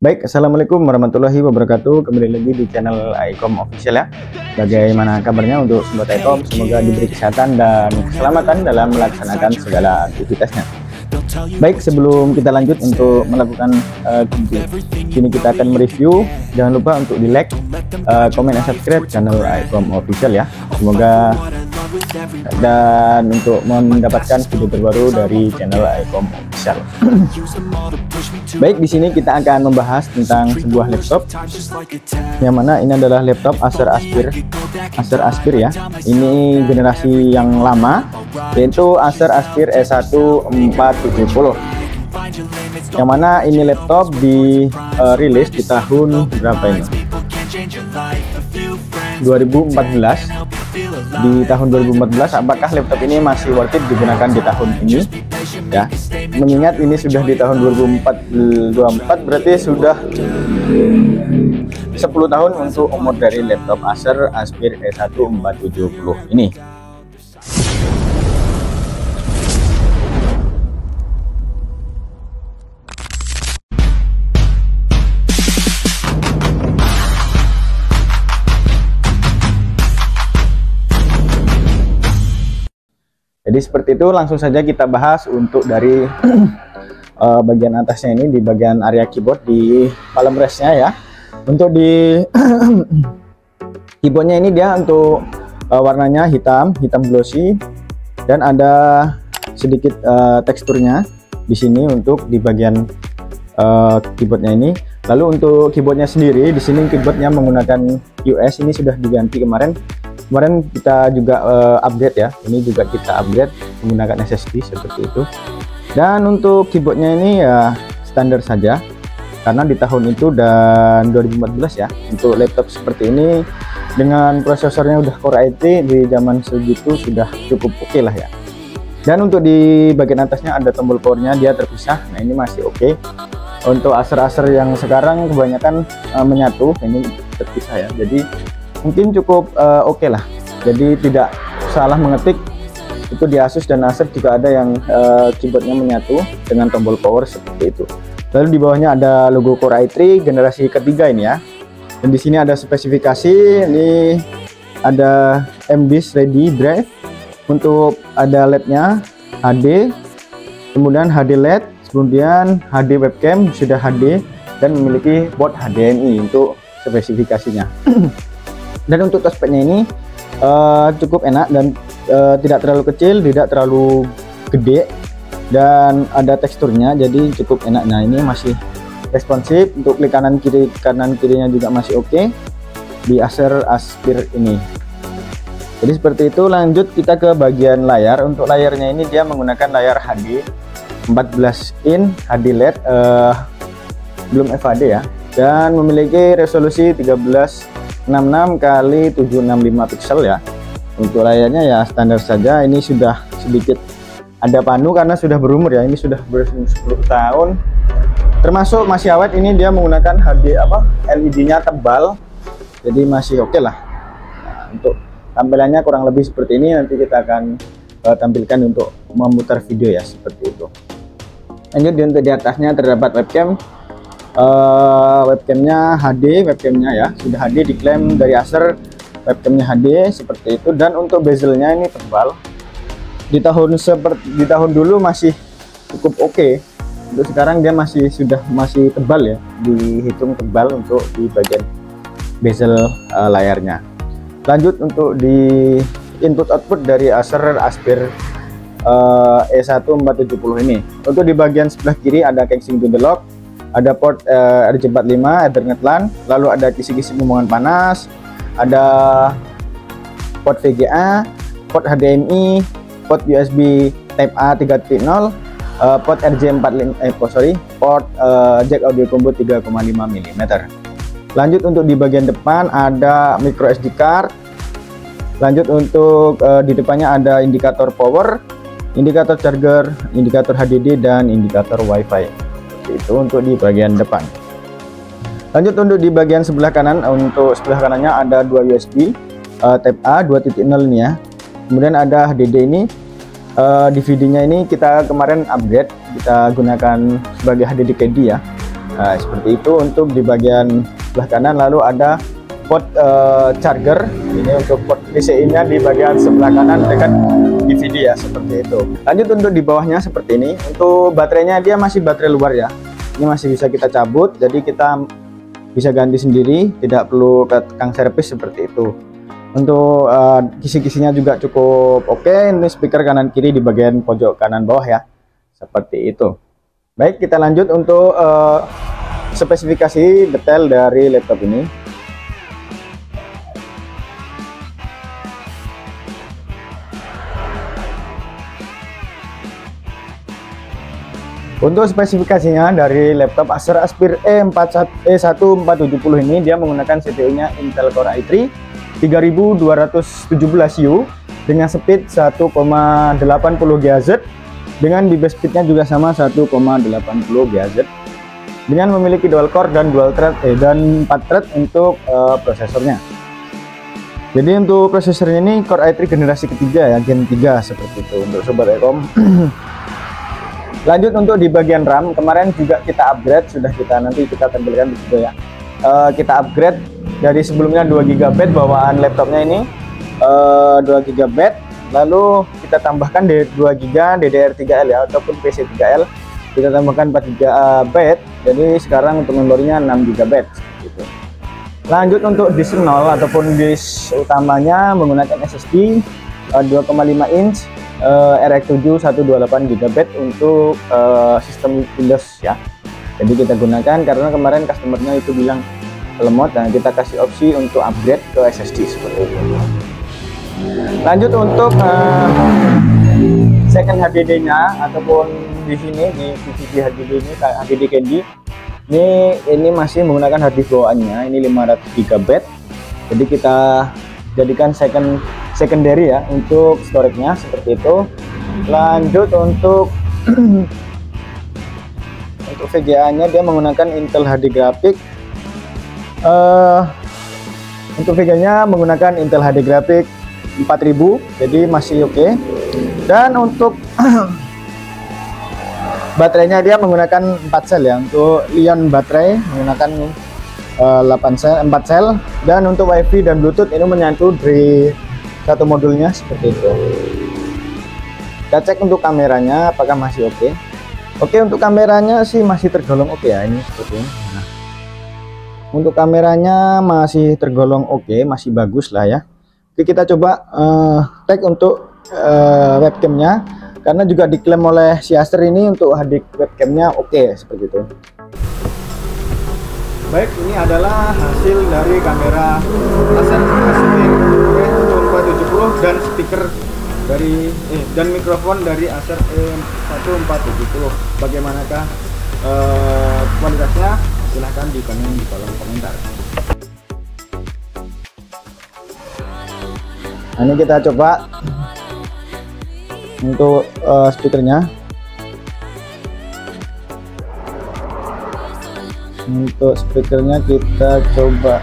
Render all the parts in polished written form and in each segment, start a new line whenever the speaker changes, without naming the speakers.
Baik, assalamualaikum warahmatullahi wabarakatuh. Kembali lagi di channel Aikom Official ya. Bagaimana kabarnya untuk sobat Aikom? Semoga diberi kesehatan dan keselamatan dalam melaksanakan segala aktivitasnya. Baik, sebelum kita lanjut untuk melakukan kini kita akan mereview. Jangan lupa untuk di like, komen, dan subscribe channel Aikom Official ya. Semoga dan untuk mendapatkan video terbaru dari channel Aikom Official. Baik, di sini kita akan membahas tentang sebuah laptop yang mana ini adalah laptop Acer Aspir ya. Ini generasi yang lama, yaitu Acer Aspir E1 470, yang mana ini laptop rilis di tahun berapa ini? 2014. Di tahun 2014, apakah laptop ini masih worth it digunakan di tahun ini ya, mengingat ini sudah di tahun 2024, berarti sudah 10 tahun untuk umur dari laptop Acer Aspir E1 470 ini. Jadi seperti itu, langsung saja kita bahas untuk dari bagian atasnya ini, di bagian area keyboard di palm restnya ya. Untuk di keyboardnya ini dia untuk warnanya hitam glossy, dan ada sedikit teksturnya di sini untuk di bagian keyboardnya ini. Lalu untuk keyboardnya sendiri, di sini keyboardnya menggunakan US, ini sudah diganti kemarin kita juga upgrade ya. Ini juga kita upgrade menggunakan SSD seperti itu. Dan untuk keyboardnya ini ya standar saja, karena di tahun itu dan 2014 ya. Untuk laptop seperti ini dengan prosesornya udah Core i3 di zaman segitu sudah cukup oke lah ya. Dan untuk di bagian atasnya ada tombol powernya, dia terpisah. Nah ini masih oke. Untuk Acer yang sekarang kebanyakan menyatu, ini terpisah ya. Jadi mungkin cukup oke lah. Jadi tidak salah mengetik, itu di Asus dan Acer juga ada yang keyboardnya menyatu dengan tombol power seperti itu. Lalu di bawahnya ada logo Core i3 generasi ketiga ini ya. Dan di sini ada spesifikasi, ini ada MDisk Ready Drive, untuk ada LED-nya HD, kemudian HD LED, kemudian HD webcam sudah HD, dan memiliki port HDMI untuk spesifikasinya. Dan untuk touchpadnya ini cukup enak dan tidak terlalu kecil, tidak terlalu gede, dan ada teksturnya, jadi cukup enak. Nah ini masih responsif, untuk klik kanan kirinya juga masih oke di Acer Aspir ini. Jadi seperti itu. Lanjut kita ke bagian layar. Untuk layarnya ini dia menggunakan layar HD 14 in HD LED, belum FHD ya, dan memiliki resolusi 1366 x 765 pixel ya. Untuk layarnya ya standar saja. Ini sudah sedikit ada panu karena sudah berumur ya, ini sudah berumur 10 tahun, termasuk masih awet. Ini dia menggunakan LED-nya tebal, jadi masih oke lah. Nah, untuk tampilannya kurang lebih seperti ini. Nanti kita akan tampilkan untuk memutar video ya, seperti itu. Lanjut, untuk di atasnya terdapat webcam. Webcamnya HD, webcamnya ya sudah HD, diklaim dari Acer webcamnya HD seperti itu. Dan untuk bezelnya ini tebal. Di tahun dulu masih cukup oke. Untuk sekarang dia masih tebal ya, dihitung tebal untuk di bagian bezel layarnya. Lanjut, untuk di input output dari Acer Aspir E1 470 ini. Untuk di bagian sebelah kiri ada casing to the lock, ada port RJ45 Ethernet LAN, lalu ada kisi-kisi pembuangan panas, ada port VGA, port HDMI, port USB Type A 3.0, port RJ45 port jack audio combo 3,5 mm. Lanjut, untuk di bagian depan ada micro SD card. Lanjut, untuk di depannya ada indikator power, indikator charger, indikator HDD, dan indikator WiFi. Itu untuk di bagian depan. Lanjut, untuk di bagian sebelah kanan, untuk sebelah kanannya ada dua USB Type A 2.0 ini ya. Kemudian ada HDD ini. DVD-nya ini kita kemarin upgrade, kita gunakan sebagai HDD KD ya. Nah, seperti itu untuk di bagian sebelah kanan. Lalu ada port charger, ini untuk port PCI-nya di bagian sebelah kanan dekat DVD ya, seperti itu. Lanjut untuk di bawahnya seperti ini. Untuk baterainya dia masih baterai luar ya, ini masih bisa kita cabut, jadi kita bisa ganti sendiri, tidak perlu ke tukang servis seperti itu. Untuk kisi-kisinya juga cukup oke. Ini speaker kanan kiri di bagian pojok kanan bawah ya, seperti itu. Baik, kita lanjut untuk spesifikasi detail dari laptop ini. Untuk spesifikasinya dari laptop Acer Aspire E1470 ini, dia menggunakan CPU-nya Intel Core i3 3217U dengan speed 1,80 GHz, dengan di base speednya juga sama 1,80 GHz, dengan memiliki dual core dan dan 4 thread untuk prosesornya. Jadi untuk prosesornya ini Core i3 generasi ketiga ya, Gen 3 seperti itu untuk sobat Ekom. Lanjut untuk di bagian RAM, kemarin juga kita upgrade, sudah nanti kita tampilkan di video ya. Kita upgrade dari sebelumnya 2 GB bawaan laptopnya ini, 2 GB, lalu kita tambahkan 2 GB DDR3L ya, ataupun PC3L, kita tambahkan 4 GB, jadi sekarang untuk memorinya 6 GB gitu. Lanjut untuk disk 0 ataupun disk utamanya menggunakan SSD 2,5 inch RX7 128 GB untuk sistem Windows ya. Jadi kita gunakan karena kemarin customernya itu bilang lemot, dan kita kasih opsi untuk upgrade ke SSD seperti itu. Lanjut untuk second HDD-nya ataupun di sini di DVD HDD ini, HDD Candy ini masih menggunakan hard disk bawaannya, ini 500 GB. Jadi kita jadikan secondary ya untuk storage-nya seperti itu. Lanjut untuk untuk VGA-nya dia menggunakan Intel HD Graphics. Untuk VGA-nya menggunakan Intel HD Graphics 4000, jadi masih oke. Dan untuk baterainya dia menggunakan 4 sel ya, untuk ion baterai menggunakan 4 sel, dan untuk WiFi dan Bluetooth ini menyatu dari satu modulnya seperti itu. Kita cek untuk kameranya apakah masih oke. Oke, untuk kameranya sih masih tergolong oke ya, ini seperti ini. Nah, untuk kameranya masih tergolong oke, masih bagus lah ya. Oke, kita coba tag untuk webcamnya, karena juga diklaim oleh si Acer ini untuk HD webcamnya oke seperti itu. Baik, ini adalah hasil dari kamera Acer Aspire E1470 dan speaker dari dan mikrofon dari Acer E1470. Bagaimanakah kualitasnya? Silahkan dikomen di kolom komentar. Nah, ini kita coba untuk speakernya. Untuk speakernya kita coba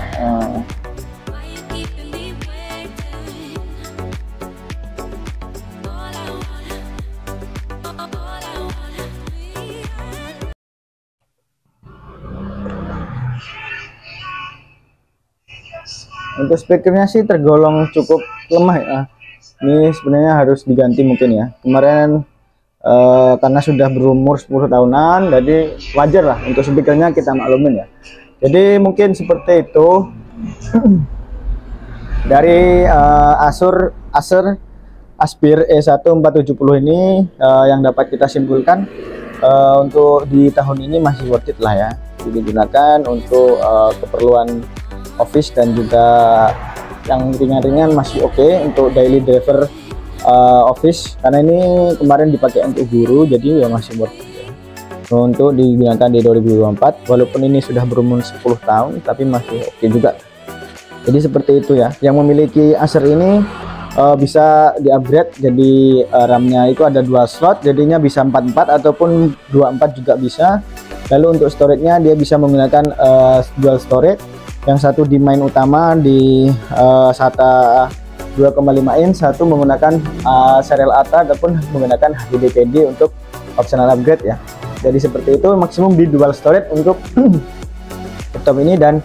untuk speakernya sih tergolong cukup lemah ya. Ini sebenarnya harus diganti mungkin ya. Kemarin karena sudah berumur 10 tahunan, jadi wajar lah untuk speakernya kita maklumin ya. Jadi mungkin seperti itu dari Acer Aspire E1470 ini yang dapat kita simpulkan untuk di tahun ini masih worth it lah ya, digunakan untuk keperluan office dan juga yang ringan-ringan masih oke untuk daily driver office, karena ini kemarin dipakai untuk guru, jadi ya masih worth it ya. Untuk digunakan di 2024 walaupun ini sudah berumur 10 tahun tapi masih oke juga. Jadi seperti itu ya, yang memiliki Acer ini bisa di upgrade jadi RAM-nya itu ada 2 slot, jadinya bisa 44 ataupun 24 juga bisa. Lalu untuk storage-nya dia bisa menggunakan dual storage, yang satu di main utama di SATA 2,5 inch, satu menggunakan serial ATA ataupun menggunakan HDD-PD untuk optional upgrade ya. Jadi seperti itu, maksimum di dual storage untuk laptop ini. Dan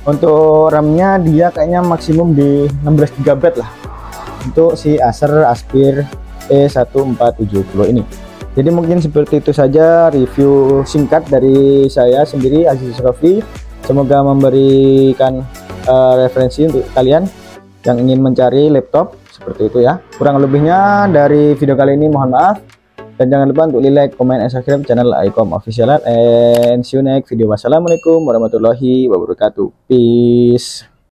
untuk RAM-nya dia kayaknya maksimum di 16 GB lah untuk si Acer Aspir E1470 ini. Jadi mungkin seperti itu saja review singkat dari saya sendiri, Aziz Yusrofi. Semoga memberikan referensi untuk kalian yang ingin mencari laptop seperti itu ya. Kurang lebihnya dari video kali ini mohon maaf, dan jangan lupa untuk like, comment, and subscribe channel Aikom Official, and see you next video. Wassalamualaikum warahmatullahi wabarakatuh. Peace.